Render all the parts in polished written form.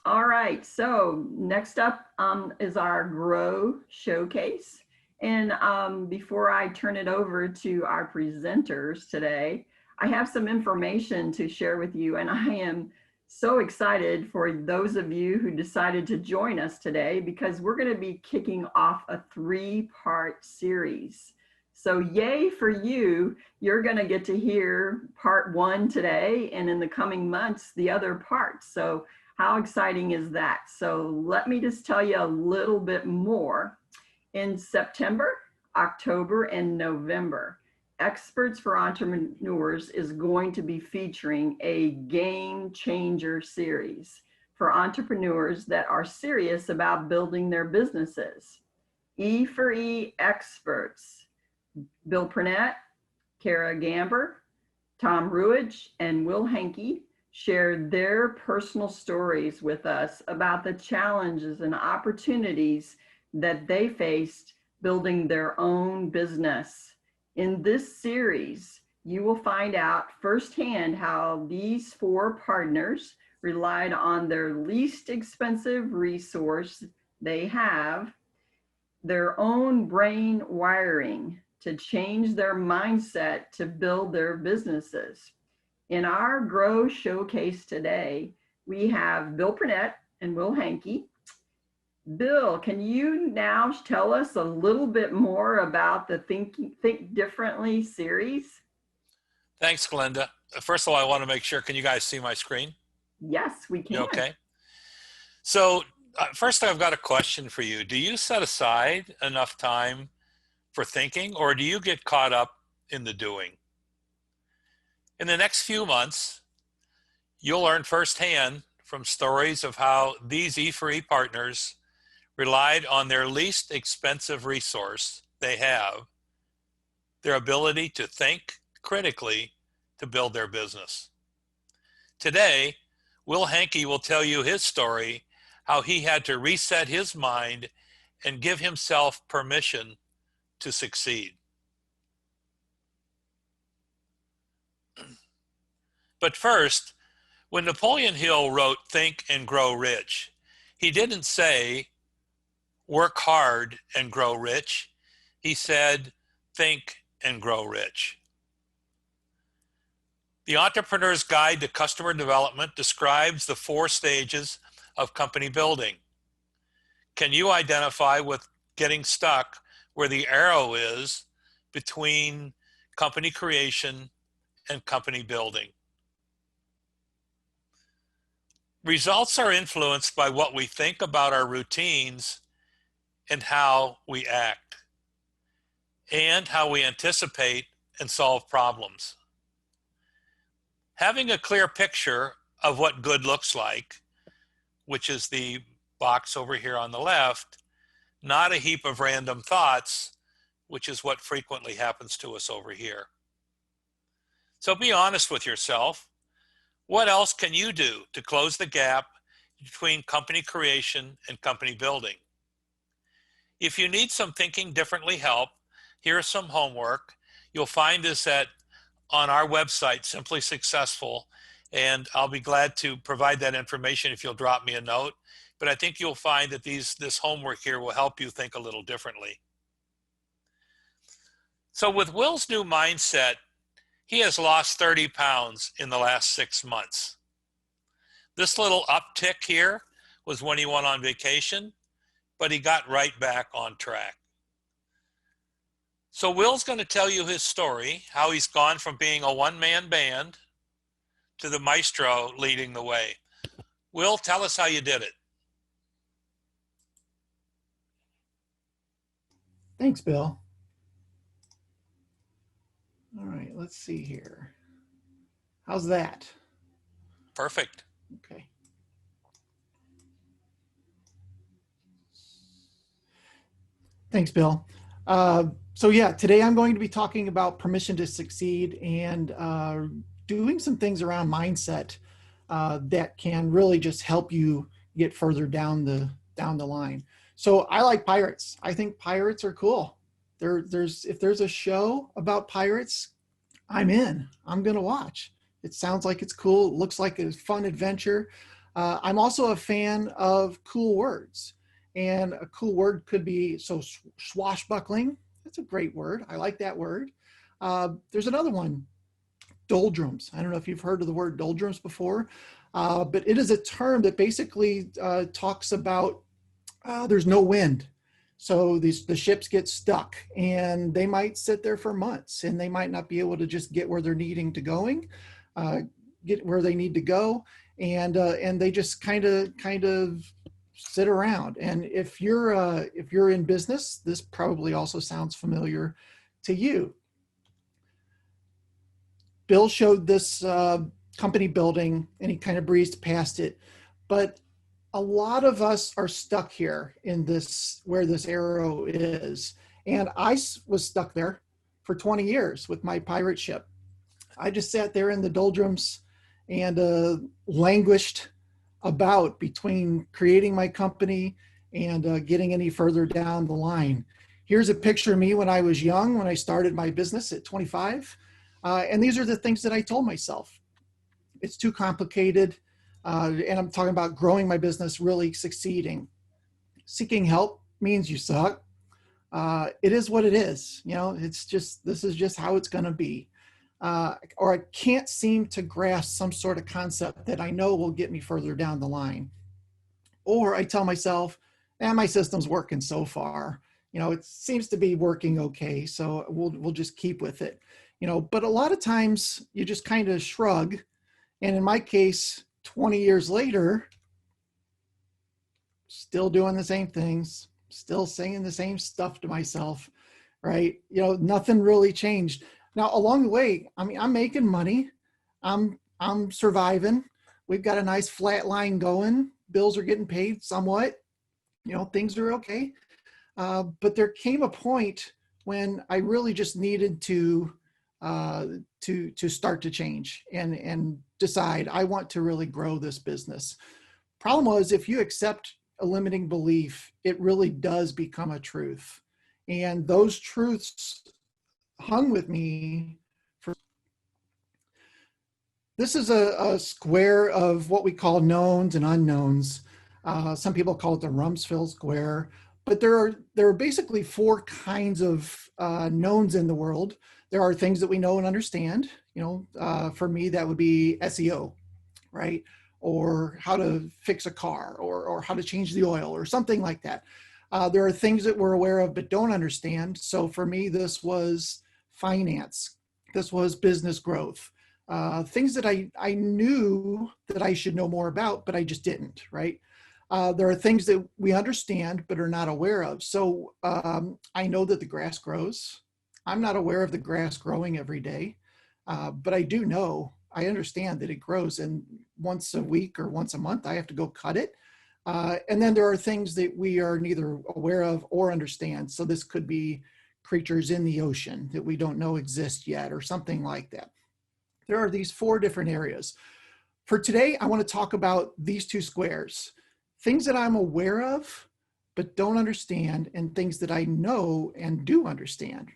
All right, so next up is our Grow Showcase. And before I turn it over to our presenters today, I have some information to share with you. And I am so excited for those of you who decided to join us today, because we're going to be kicking off a 3-part series. So yay for you. You're going to get to hear part 1 today, and in the coming months, the other parts. So how exciting is that? So let me just tell you a little bit more. In September, October, and November, Experts for Entrepreneurs is going to be featuring a game changer series for entrepreneurs that are serious about building their businesses. E for E experts, Bill Purnett, Kara Gamber, Tom Ruich, and Will Hanke shared their personal stories with us about the challenges and opportunities that they faced building their own business. In this series, you will find out firsthand how these 4 partners relied on their least expensive resource they have, their own brain wiring, to change their mindset to build their businesses. In our Grow Showcase today, we have Bill Purnett and Will Hanke. Bill, can you now tell us a little bit more about the Think Differently series? Thanks, Glenda. First of all, I want to make sure, can you guys see my screen? Yes, we can. Okay. So first, I've got a question for you. Do you set aside enough time for thinking, or do you get caught up in the doing? In the next few months, you'll learn firsthand from stories of how these E4E partners relied on their least expensive resource they have, their ability to think critically to build their business. Today, Will Hanke will tell you his story, how he had to reset his mind and give himself permission to succeed. But first, when Napoleon Hill wrote Think and Grow Rich, he didn't say, work hard and grow rich. He said, think and grow rich. The Entrepreneur's Guide to Customer Development describes the 4 stages of company building. Can you identify with getting stuck where the arrow is between company creation and company building? Results are influenced by what we think about our routines and how we act, and how we anticipate and solve problems. Having a clear picture of what good looks like, which is the box over here on the left, not a heap of random thoughts, which is what frequently happens to us over here. So be honest with yourself. What else can you do to close the gap between company creation and company building? If you need some thinking differently help, here's some homework. You'll find this on our website, Simply Successful, and I'll be glad to provide that information if you'll drop me a note. But I think you'll find that this homework here will help you think a little differently. So with Will's new mindset, he has lost 30 pounds in the last 6 months. This little uptick here was when he went on vacation, but he got right back on track. So Will's going to tell you his story, how he's gone from being a one-man band to the maestro leading the way. Will, tell us how you did it. Thanks, Bill. All right, let's see here. How's that? Perfect. Okay. Thanks, Bill. So yeah, today I'm going to be talking about permission to succeed and doing some things around mindset that can really just help you get further down the line. So I like pirates. I think pirates are cool. If there's a show about pirates, I'm in. I'm going to watch. It sounds like it's cool. It looks like a fun adventure. I'm also a fan of cool words. And a cool word could be, so swashbuckling. That's a great word. I like that word. There's another one, doldrums. I don't know if you've heard of the word doldrums before, but it is a term that basically talks about there's no wind. So the ships get stuck and they might sit there for months and they might not be able to just get where they're needing to going, get where they need to go. And they just kind of sit around. And if you're in business, this probably also sounds familiar to you. Bill showed this company building and he kind of breezed past it, but a lot of us are stuck here in this, where this arrow is. And I was stuck there for 20 years with my pirate ship. I just sat there in the doldrums and languished about between creating my company and getting any further down the line. Here's a picture of me when I was young, when I started my business at 25. And these are the things that I told myself. It's too complicated. And I'm talking about growing my business, really succeeding. Seeking help means you suck. It is what it is. You know, it's just, this is just how it's going to be. Or I can't seem to grasp some sort of concept that I know will get me further down the line. Or I tell myself, my system's working so far. You know, it seems to be working okay, so we'll just keep with it. You know, but a lot of times you just kind of shrug. And in my case, 20 years later, still doing the same things, still saying the same stuff to myself, right? You know, nothing really changed. Now, along the way, I mean, I'm making money. I'm surviving. We've got a nice flat line going. Bills are getting paid somewhat. You know, things are okay. But there came a point when I really just needed to start to change and decide I want to really grow this business. Problem was, if you accept a limiting belief, it really does become a truth. And those truths hung with me for. This is a square of what we call knowns and unknowns. Some people call it the Rumsfeld square, but there are basically four kinds of knowns in the world. There are things that we know and understand. You know, for me, that would be SEO, right? Or how to fix a car, or how to change the oil, or something like that. There are things that we're aware of but don't understand. So for me, this was finance. This was business growth. Things that I knew that I should know more about, but I just didn't, right? There are things that we understand but are not aware of. So I know that the grass grows. I'm not aware of the grass growing every day, but I do know, I understand that it grows, and once a week or once a month, I have to go cut it. And then there are things that we are neither aware of or understand. So this could be creatures in the ocean that we don't know exist yet, or something like that. There are these four different areas. For today, I want to talk about these two squares, things that I'm aware of but don't understand, and things that I know and do understand.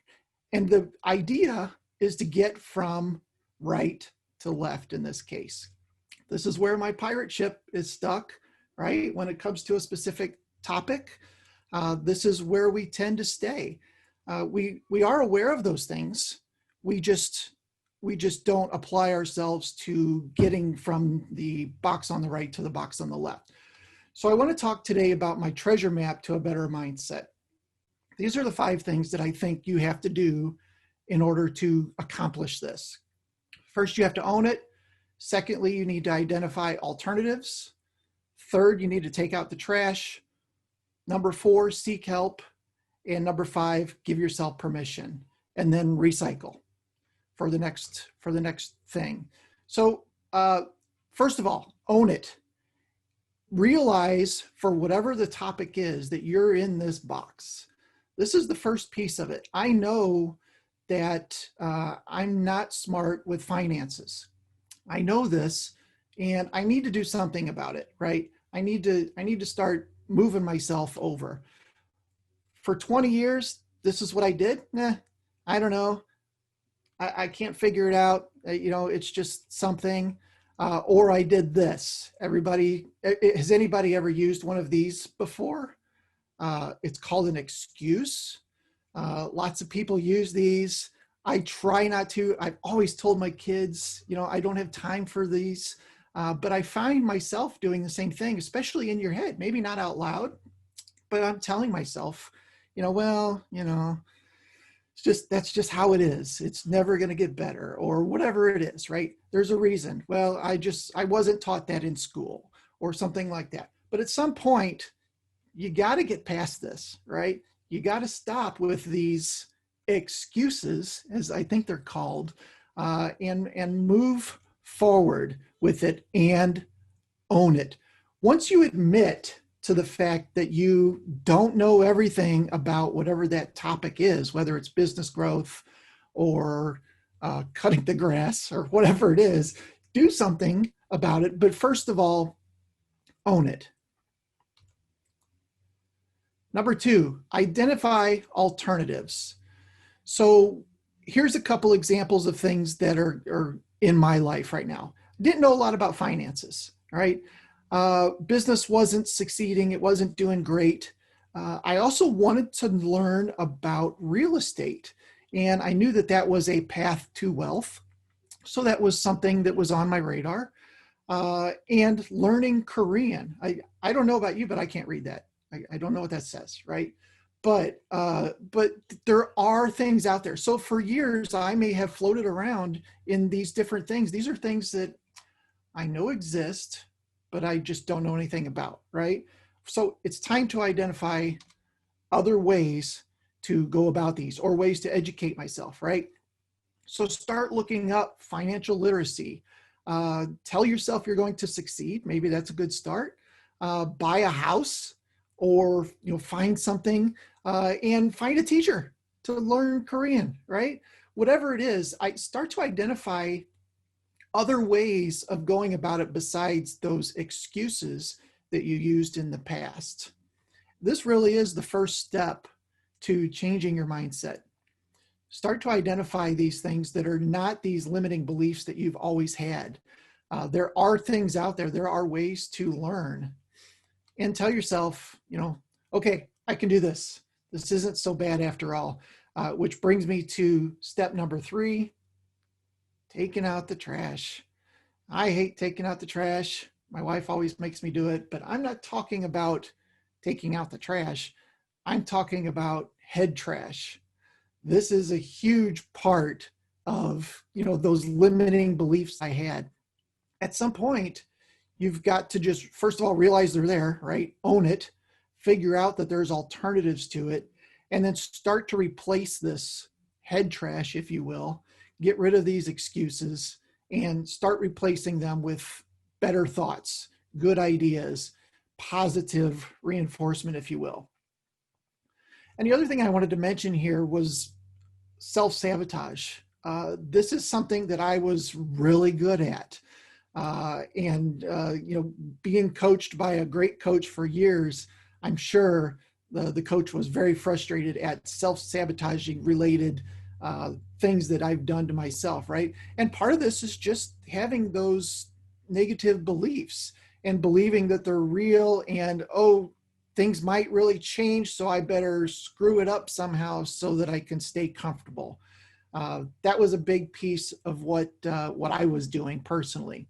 And the idea is to get from right to left in this case. This is where my pirate ship is stuck, right? When it comes to a specific topic, this is where we tend to stay. We are aware of those things. We just don't apply ourselves to getting from the box on the right to the box on the left. So I want to talk today about my treasure map to a better mindset. These are the 5 things that I think you have to do in order to accomplish this. First, you have to own it. Secondly, you need to identify alternatives. Third, you need to take out the trash. Number 4, seek help. And number 5, give yourself permission, and then recycle for the next thing. So first of all, own it. Realize, for whatever the topic is, that you're in this box. This is the first piece of it. I know that I'm not smart with finances. I know this, and I need to do something about it, right? I need to start moving myself over. For 20 years, this is what I did. I don't know. I can't figure it out. It's just something, or I did this. Has anybody ever used one of these before? It's called an excuse. Lots of people use these. I try not to. I've always told my kids, I don't have time for these. But I find myself doing the same thing, especially in your head, maybe not out loud, but I'm telling myself, that's just how it is. It's never going to get better, or whatever it is, right? There's a reason. Well, I wasn't taught that in school, or something like that. But at some point, you got to get past this, right? You got to stop with these excuses, as I think they're called, and move forward with it and own it. Once you admit to the fact that you don't know everything about whatever that topic is, whether it's business growth or cutting the grass or whatever it is, do something about it. But first of all, own it. Number 2, identify alternatives. So here's a couple examples of things that are in my life right now. Didn't know a lot about finances, right? Business wasn't succeeding. It wasn't doing great. I also wanted to learn about real estate, and I knew that was a path to wealth. So that was something that was on my radar. And learning Korean. I don't know about you, but I can't read that. I don't know what that says, right? But there are things out there. So for years, I may have floated around in these different things. These are things that I know exist, but I just don't know anything about, right? So it's time to identify other ways to go about these, or ways to educate myself, right? So start looking up financial literacy. Tell yourself you're going to succeed. Maybe that's a good start. Buy a house, or find something, and find a teacher to learn Korean, right? Whatever it is, I start to identify other ways of going about it besides those excuses that you used in the past. This really is the first step to changing your mindset. Start to identify these things that are not these limiting beliefs that you've always had. There are things out there. There are ways to learn. And tell yourself, okay, I can do this. This isn't so bad after all. Which brings me to step number 3, taking out the trash. I hate taking out the trash. My wife always makes me do it, but I'm not talking about taking out the trash. I'm talking about head trash. This is a huge part of, those limiting beliefs I had. At some point, you've got to just, first of all, realize they're there, right? Own it, figure out that there's alternatives to it, and then start to replace this head trash, if you will. Get rid of these excuses and start replacing them with better thoughts, good ideas, positive reinforcement, if you will. And the other thing I wanted to mention here was self-sabotage. This is something that I was really good at. Being coached by a great coach for years, I'm sure the coach was very frustrated at self-sabotaging related things that I've done to myself, right? And part of this is just having those negative beliefs and believing that they're real and, things might really change, so I better screw it up somehow so that I can stay comfortable. That was a big piece of what I was doing personally.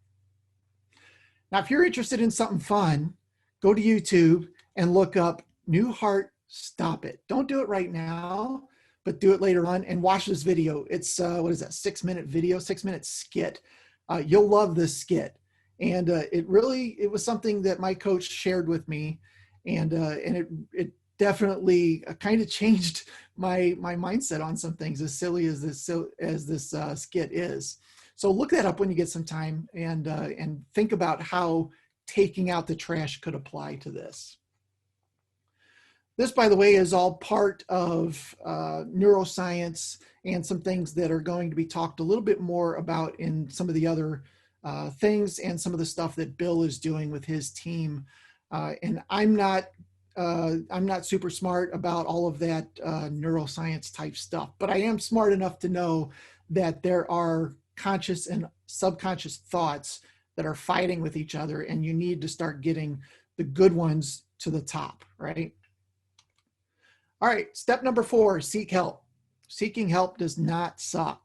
Now, if you're interested in something fun, go to YouTube and look up New Heart, Stop It. Don't do it right now, but do it later on and watch this video. It's, 6-minute video, 6-minute skit. You'll love this skit. And it was something that my coach shared with me. And it definitely kind of changed my mindset on some things, as silly as this skit is. So look that up when you get some time, and think about how taking out the trash could apply to this. This, by the way, is all part of neuroscience and some things that are going to be talked a little bit more about in some of the other things and some of the stuff that Bill is doing with his team. And I'm not super smart about all of that neuroscience type stuff, but I am smart enough to know that there are conscious and subconscious thoughts that are fighting with each other, and you need to start getting the good ones to the top, right? All right, step number 4, seek help. Seeking help does not suck.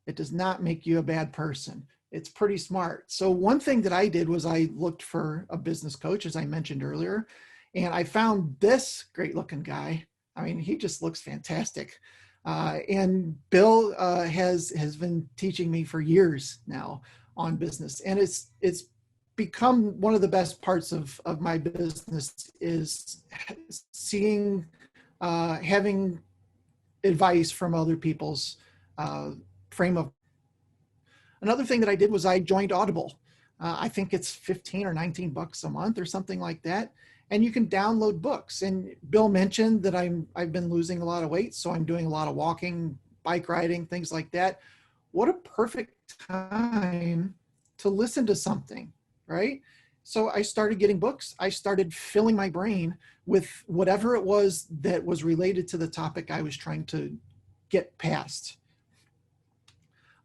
It does not make you a bad person. It's pretty smart. So one thing that I did was I looked for a business coach, as I mentioned earlier, and I found this great looking guy. I mean, he just looks fantastic. And Bill has been teaching me for years now on business, and it's become one of the best parts of my business is seeing, having advice from other people's frame of. Another thing that I did was I joined Audible. I think it's 15 or 19 bucks a month or something like that. And you can download books. And Bill mentioned that I've been losing a lot of weight, so I'm doing a lot of walking, bike riding, things like that. What a perfect time to listen to something, right? So I started getting books. I started filling my brain with whatever it was that was related to the topic I was trying to get past.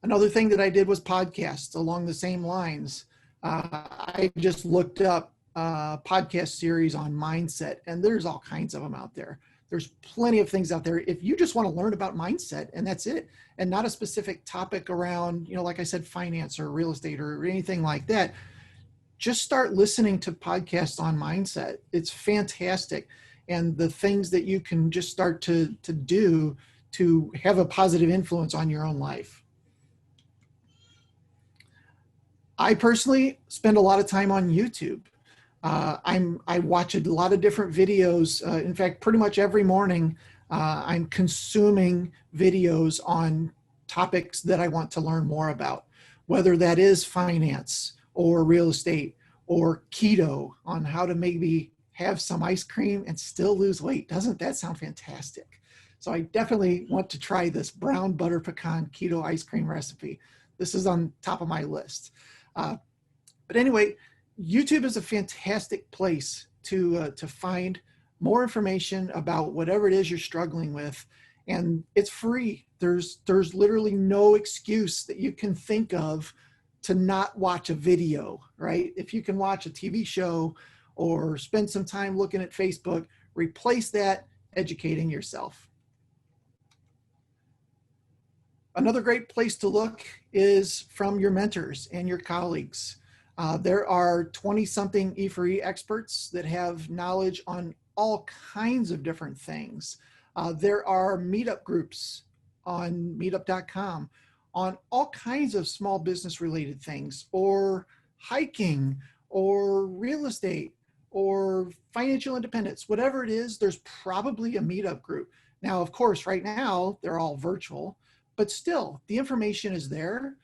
Another thing that I did was podcasts along the same lines. I just looked up podcast series on mindset, and there's all kinds of them out there. There's plenty of things out there. If you just want to learn about mindset and that's it, and not a specific topic around, like I said, finance or real estate or anything like that, just start listening to podcasts on mindset. It's fantastic. And the things that you can just start to do to have a positive influence on your own life. I personally spend a lot of time on YouTube. I watch a lot of different videos. In fact, pretty much every morning, I'm consuming videos on topics that I want to learn more about, whether that is finance or real estate or keto, on how to maybe have some ice cream and still lose weight. Doesn't that sound fantastic? So I definitely want to try this brown butter pecan keto ice cream recipe. This is on top of my list. But anyway, YouTube is a fantastic place to find more information about whatever it is you're struggling with, and it's free. There's literally no excuse that you can think of to not watch a video, right? If you can watch a TV show or spend some time looking at Facebook, replace that educating yourself. Another great place to look is from your mentors and your colleagues. There are 20-something E4E experts that have knowledge on all kinds of different things. There are meetup groups on meetup.com on all kinds of small business related things, or hiking, or real estate, or financial independence. Whatever it is, there's probably a meetup group. Now, of course, right now, they're all virtual, but still, the information is there.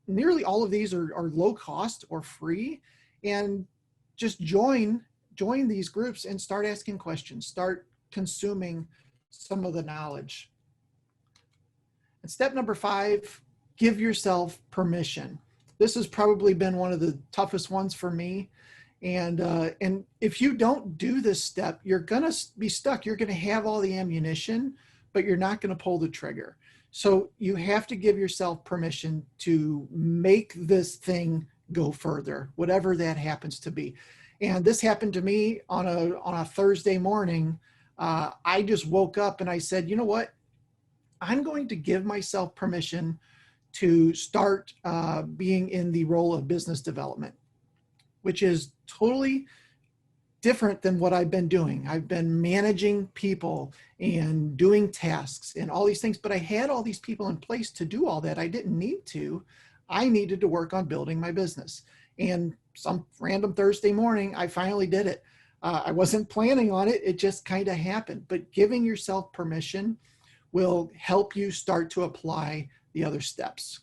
Nearly all of these are low cost or free, and just join these groups and start asking questions, start consuming some of the knowledge. And step number 5, give yourself permission. This has probably been one of the toughest ones for me. And if you don't do this step, you're gonna be stuck. You're gonna have all the ammunition, but you're not gonna pull the trigger. So you have to give yourself permission to make this thing go further, whatever that happens to be. And this happened to me on a Thursday morning. I just woke up and I said, you know what? I'm going to give myself permission to start being in the role of business development, which is totally different than what I've been doing. I've been managing people and doing tasks and all these things, but I had all these people in place to do all that. I didn't need to. I needed to work on building my business. And some random Thursday morning, I finally did it. I wasn't planning on it. It just kind of happened. But giving yourself permission will help you start to apply the other steps.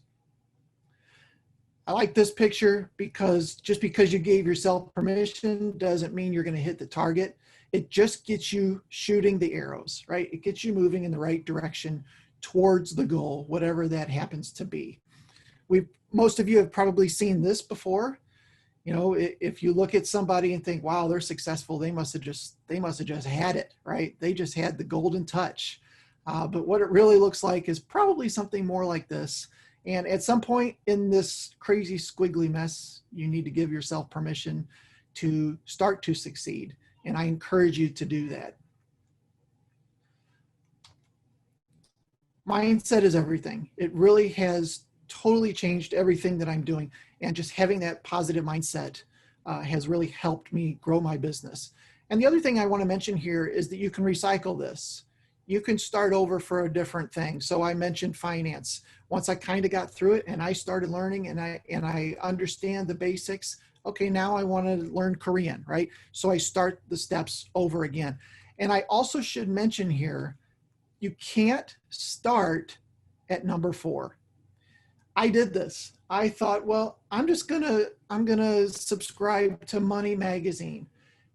I like this picture because just because you gave yourself permission doesn't mean you're going to hit the target. It just gets you shooting the arrows, right? It gets you moving in the right direction towards the goal, whatever that happens to be. Most of you have probably seen this before. You know, if you look at somebody and think, wow, they're successful, they must have just had it, right? They just had the golden touch. But what it really looks like is probably something more like this. And at some point in this crazy squiggly mess, you need to give yourself permission to start to succeed. And I encourage you to do that. Mindset is everything. It really has totally changed everything that I'm doing. And just having that positive mindset has really helped me grow my business. And the other thing I want to mention here is that you can recycle this. You can start over for a different thing. So I mentioned finance. Once I kind of got through it and I started learning and I understand the basics, okay, now I want to learn Korean, right? So I start the steps over again. And I also should mention here, you can't start at number 4. I did this. I thought, well, I'm gonna subscribe to Money Magazine.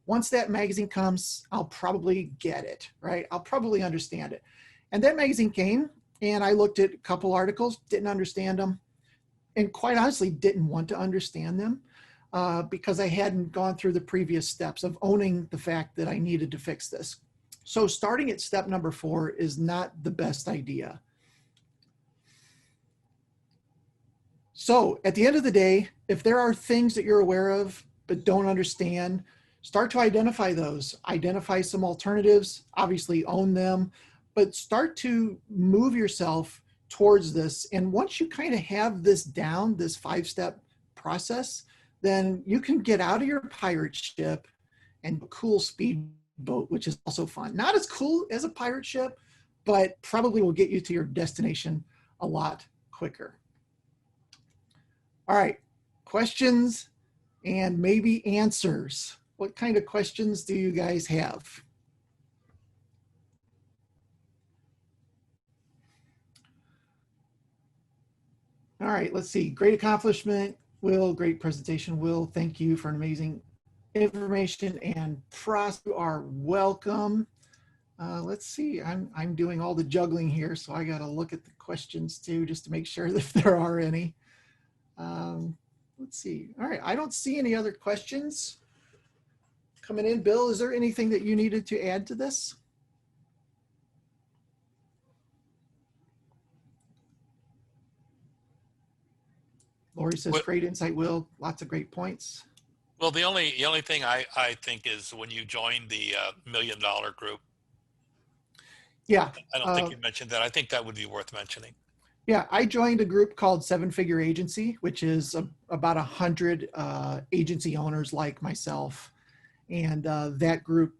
Once that magazine comes, I'll probably get it, right? I'll probably understand it. And that magazine came and I looked at a couple articles, didn't understand them, and quite honestly didn't want to understand them because I hadn't gone through the previous steps of owning the fact that I needed to fix this. So starting at step number 4 is not the best idea. So at the end of the day, if there are things that you're aware of but don't understand, start to identify those. Identify some alternatives, obviously own them, but start to move yourself towards this. And once you kind of have this down, this 5-step process, then you can get out of your pirate ship and cool speedboat, which is also fun. Not as cool as a pirate ship, but probably will get you to your destination a lot quicker. All right, questions and maybe answers. What kind of questions do you guys have? All right, let's see. Great accomplishment, Will. Great presentation, Will. Thank you for an amazing information and process. You are welcome. Let's see. I'm doing all the juggling here, so I got to look at the questions too, just to make sure that there are any. Let's see. All right, I don't see any other questions coming in. Bill, is there anything that you needed to add to this? Lori says, great insight, Will. Lots of great points. Well, the only thing I think is when you join the $1 Million Group. Yeah. I don't think you mentioned that. I think that would be worth mentioning. Yeah, I joined a group called 7-Figure Agency, which is about 100 agency owners like myself. And that group,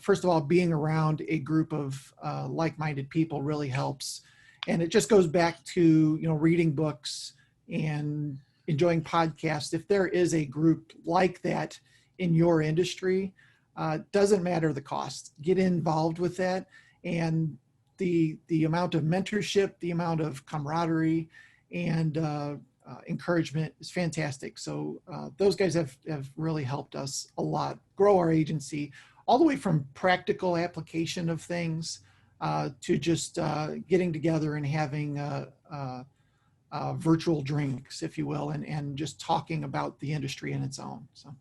first of all, being around a group of like-minded people really helps. And it just goes back to, reading books and enjoying podcasts. If there is a group like that in your industry, doesn't matter the cost. Get involved with that. And the amount of mentorship, the amount of camaraderie and encouragement is fantastic. So those guys have really helped us a lot grow our agency, all the way from practical application of things to just getting together and having virtual drinks, if you will, and just talking about the industry in its own. So.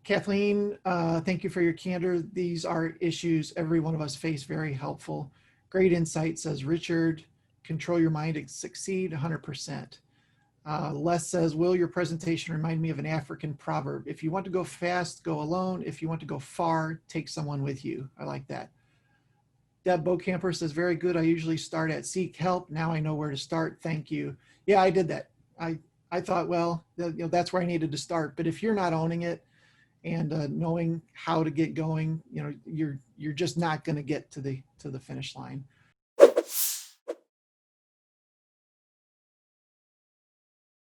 Kathleen, thank you for your candor. These are issues every one of us face. Very helpful. Great insight, says Richard. Control your mind and succeed 100%. Les says, Will, your presentation remind me of an African proverb. If you want to go fast, go alone. If you want to go far, take someone with you. I like that. Deb Bocamper says, very good. I usually start at seek help. Now I know where to start. Thank you. Yeah, I did that. I thought, well, that's where I needed to start. But if you're not owning it, and knowing how to get going, you're just not going to get to the finish line.